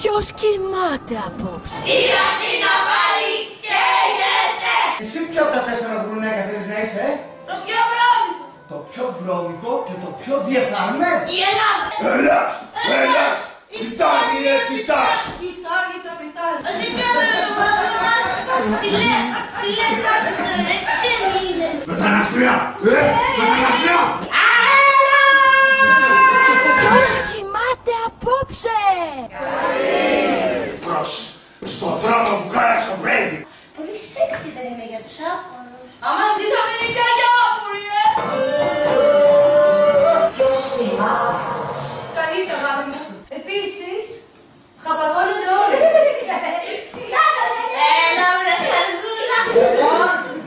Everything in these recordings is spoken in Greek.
Ποιος κοιμάται απόψε? Η Αθήνα πάλι καίγεται! Εσύ ποιο από τα 4 γουρουνάκια θέλεις να είσαι, Το πιο βρώμικο! Το πιο βρώμικο και το πιο διεφθαρμένο! Η Ελλάδα! Ελλάς! Ελλάς! Κοιτάγει, κοιτάς! Κοιτάγει τα πιτάλια! Εσύ ποιο ψηλέ κάτω έτσι είναι! Μεταναστρία! Μεταναστρία! Ποιος κοιμάται απόψε? Προς στον δρόμο που χάραξε ο Brady! Πολύ σεξι δεν είναι για τους άπορους. Άμα ζήσαμε είναι και για άποροι, Καλής αγάπη μου. Επίσης, θα παγώνονται όλοι. Σιγά έλα βρε χαζούλα. Εγώ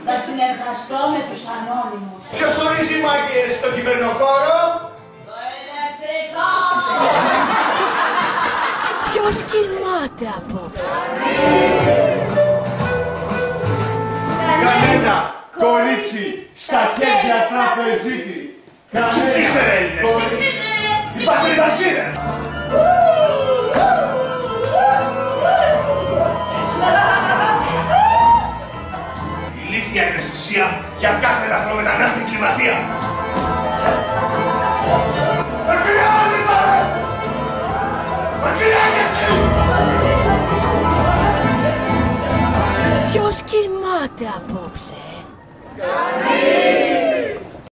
θα συνεργαστώ με τους ανώνυμους. Ποιος ορίζει μάγκες στο κυβερνοχώρο? Το ηλεκτρικό. Ποιος κοιμάται απόψε? Κανένα κορίτσι στα χέρια τραπεζίτη! Κανένα κορίτσι! Τι πατριδασίδες! Ηλίθια ευαισθησία για κάθε λαθρομετανάστη κλιματία! Μακριά, λοιπόν! Μακριά κι εσύ! Ποιος κοιμάται απόψε? Κανείς!